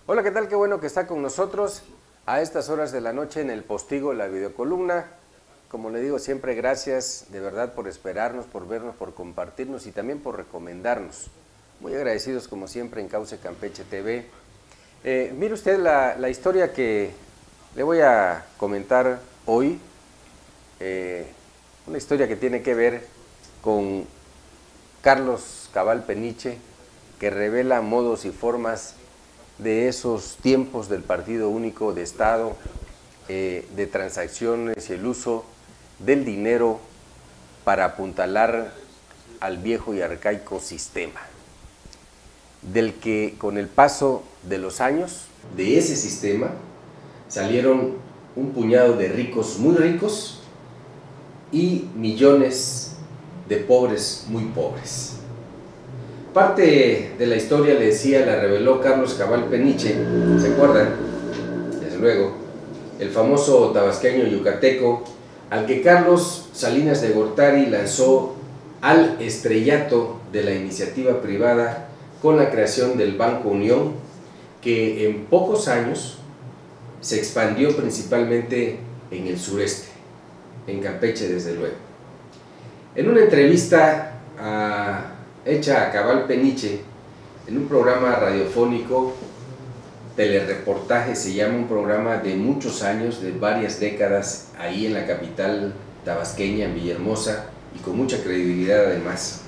Hola, ¿qué tal? Qué bueno que está con nosotros a estas horas de la noche en el Postigo, la videocolumna. Como le digo siempre, gracias de verdad por esperarnos, por vernos, por compartirnos y también por recomendarnos. Muy agradecidos como siempre en Cauce Campeche TV. Mire usted la historia que le voy a comentar hoy, una historia que tiene que ver con Carlos Cabal Peniche, que revela modos y formas de esos tiempos del Partido Único de Estado, de transacciones y el uso del dinero para apuntalar al viejo y arcaico sistema, del que con el paso de los años, de ese sistema, salieron un puñado de ricos muy ricos y millones de pobres muy pobres. Parte de la historia, le decía, la reveló Carlos Cabal Peniche, ¿se acuerdan? Desde luego, el famoso tabasqueño yucateco, al que Carlos Salinas de Gortari lanzó al estrellato de la iniciativa privada con la creación del Banco Unión, que en pocos años se expandió principalmente en el sureste, en Campeche desde luego. En una entrevista hecha a Cabal Peniche en un programa radiofónico, Telereportaje se llama, un programa de muchos años, de varias décadas, ahí en la capital tabasqueña, en Villahermosa, y con mucha credibilidad además.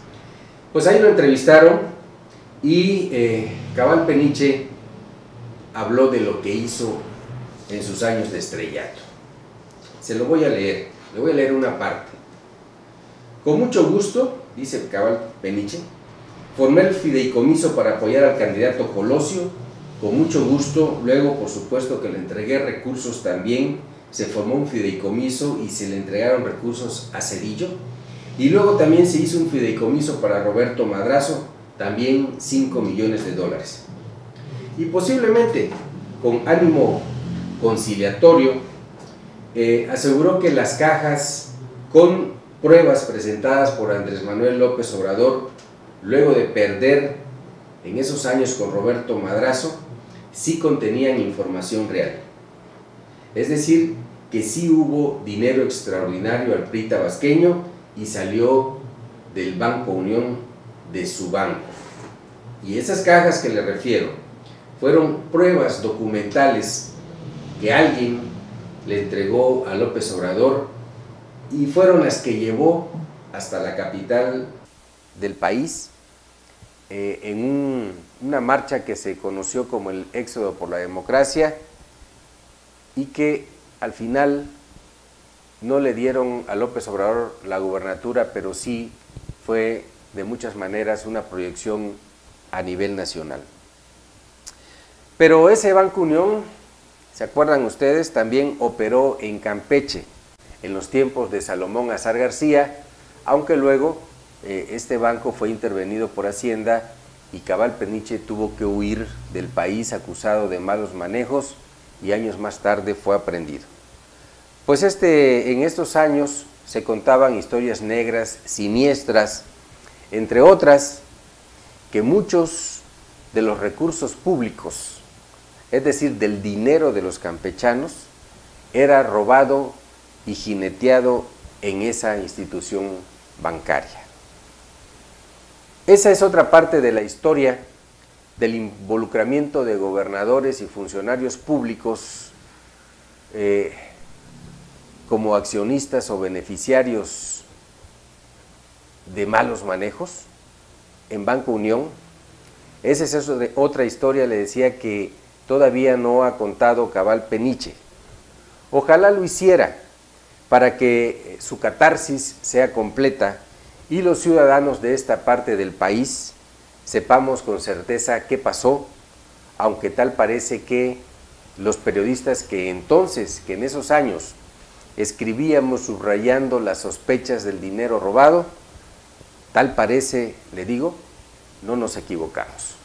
Pues ahí lo entrevistaron y Cabal Peniche habló de lo que hizo en sus años de estrellato. Se lo voy a leer, le voy a leer una parte. Con mucho gusto, dice Cabal Peniche, formé el fideicomiso para apoyar al candidato Colosio. Con mucho gusto, luego por supuesto que le entregué recursos también, se formó un fideicomiso y se le entregaron recursos a Cedillo. Y luego también se hizo un fideicomiso para Roberto Madrazo, también $5 millones. Y posiblemente con ánimo conciliatorio, aseguró que las cajas con pruebas presentadas por Andrés Manuel López Obrador, luego de perder en esos años con Roberto Madrazo, sí contenían información real. Es decir, que sí hubo dinero extraordinario al PRI tabasqueño y salió del Banco Unión, de su banco. Y esas cajas que le refiero fueron pruebas documentales que alguien le entregó a López Obrador y fueron las que llevó hasta la capital del país en una marcha que se conoció como el Éxodo por la Democracia, y que al final no le dieron a López Obrador la gubernatura, pero sí fue de muchas maneras una proyección a nivel nacional. Pero ese Banco Unión, ¿se acuerdan ustedes?, también operó en Campeche en los tiempos de Salomón Azar García, aunque luego este banco fue intervenido por Hacienda y Cabal Peniche tuvo que huir del país acusado de malos manejos y años más tarde fue aprehendido. Pues en estos años se contaban historias negras, siniestras, entre otras, que muchos de los recursos públicos, es decir, del dinero de los campechanos, era robado y jineteado en esa institución bancaria. Esa es otra parte de la historia del involucramiento de gobernadores y funcionarios públicos como accionistas o beneficiarios de malos manejos en Banco Unión. Esa es otra historia, le decía, que todavía no ha contado Cabal Peniche. Ojalá lo hiciera para que su catarsis sea completa y los ciudadanos de esta parte del país sepamos con certeza qué pasó, aunque tal parece que los periodistas que en esos años escribíamos subrayando las sospechas del dinero robado, tal parece, le digo, no nos equivocamos.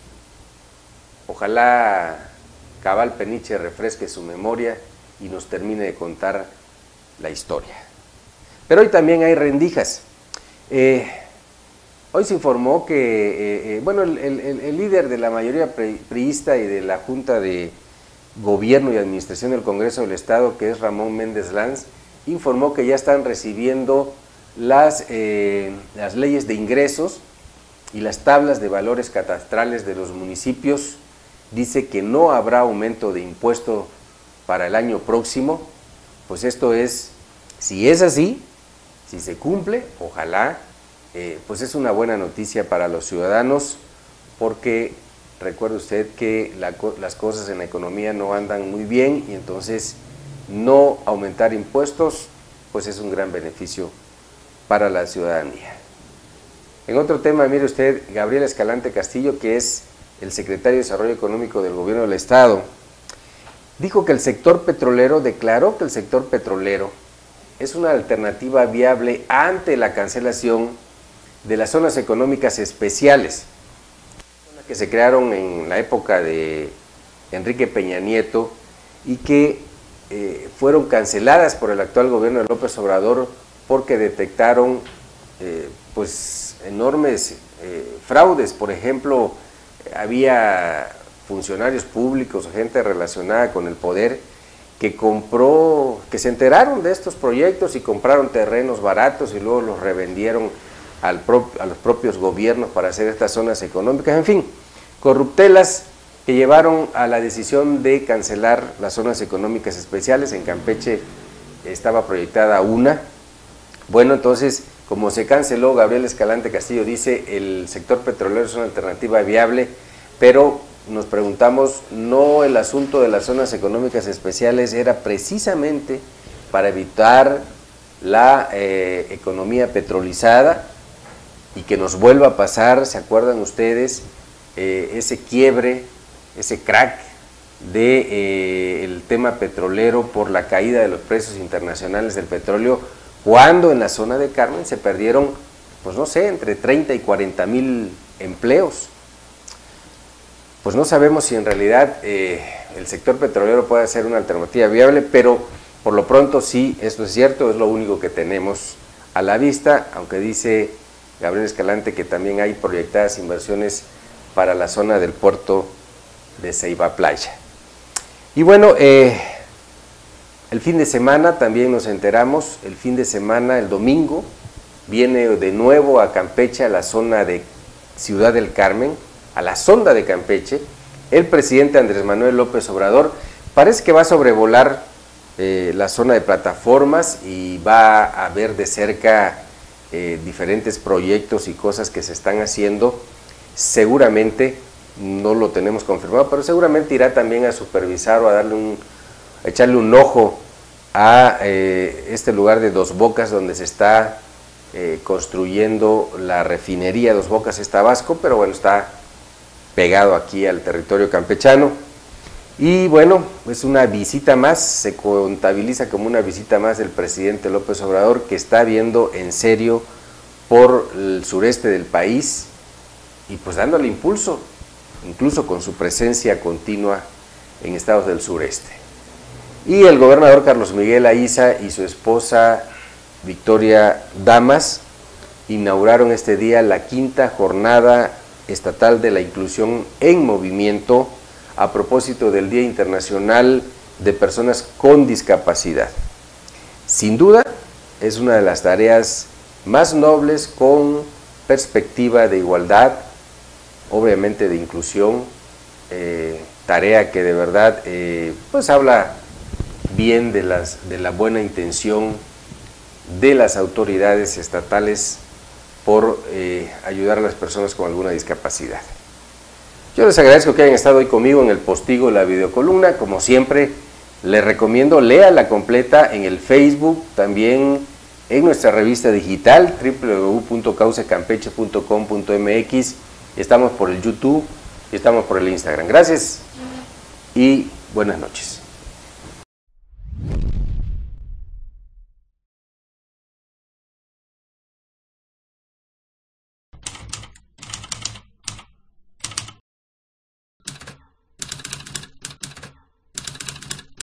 Ojalá Cabal Peniche refresque su memoria y nos termine de contar la historia. Pero hoy también hay rendijas. Hoy se informó que, bueno, el líder de la mayoría priista y de la Junta de Gobierno y Administración del Congreso del Estado, que es Ramón Méndez Lanz, informó que ya están recibiendo las leyes de ingresos y las tablas de valores catastrales de los municipios. Dice que no habrá aumento de impuesto para el año próximo. Pues esto es, si es así, si se cumple, ojalá, pues es una buena noticia para los ciudadanos, porque recuerde usted que las cosas en la economía no andan muy bien y entonces no aumentar impuestos pues es un gran beneficio para la ciudadanía. En otro tema, mire usted, Gabriel Escalante Castillo, que es el secretario de Desarrollo Económico del Gobierno del Estado, dijo que el sector petrolero, declaró que el sector petrolero es una alternativa viable ante la cancelación de las zonas económicas especiales que se crearon en la época de Enrique Peña Nieto y que fueron canceladas por el actual gobierno de López Obrador porque detectaron pues enormes fraudes. Por ejemplo, había funcionarios públicos, gente relacionada con el poder que se enteraron de estos proyectos y compraron terrenos baratos y luego los revendieron a los propios gobiernos para hacer estas zonas económicas. En fin, corruptelas que llevaron a la decisión de cancelar las zonas económicas especiales. En Campeche estaba proyectada una. Bueno, entonces, como se canceló, Gabriel Escalante Castillo dice el sector petrolero es una alternativa viable, pero nos preguntamos, ¿no el asunto de las zonas económicas especiales era precisamente para evitar la economía petrolizada y que nos vuelva a pasar, se acuerdan ustedes, ese quiebre, ese crack del tema petrolero por la caída de los precios internacionales del petróleo, cuando en la zona de Carmen se perdieron, pues no sé, entre 30 y 40 mil empleos? Pues no sabemos si en realidad el sector petrolero puede ser una alternativa viable, pero por lo pronto sí, esto es cierto, es lo único que tenemos a la vista, aunque dice Gabriel Escalante que también hay proyectadas inversiones para la zona del puerto de Ceiba Playa. Y bueno, el fin de semana también nos enteramos, el fin de semana, el domingo, viene de nuevo a Campeche, a la zona de Ciudad del Carmen, a la sonda de Campeche, el presidente Andrés Manuel López Obrador. Parece que va a sobrevolar la zona de plataformas y va a ver de cerca diferentes proyectos y cosas que se están haciendo. Seguramente, no lo tenemos confirmado, pero seguramente irá también a supervisar o a echarle un ojo a este lugar de Dos Bocas, donde se está construyendo la refinería Dos Bocas, es Tabasco, pero bueno, está pegado aquí al territorio campechano. Y bueno, es una visita más, se contabiliza como una visita más del presidente López Obrador, que está viendo en serio por el sureste del país y pues dándole impulso, incluso con su presencia continua en estados del sureste. Y el gobernador Carlos Miguel Aiza y su esposa Victoria Damas inauguraron este día la 5ª Jornada Estatal de la Inclusión en Movimiento a propósito del Día Internacional de Personas con Discapacidad. Sin duda, es una de las tareas más nobles con perspectiva de igualdad, obviamente de inclusión, tarea que de verdad pues habla bien de la buena intención de las autoridades estatales por ayudar a las personas con alguna discapacidad. Yo les agradezco que hayan estado hoy conmigo en el Postigo, la videocolumna. Como siempre, les recomiendo, léala completa en el Facebook, también en nuestra revista digital www.causecampeche.com.mx. Estamos por el YouTube y estamos por el Instagram. Gracias y buenas noches.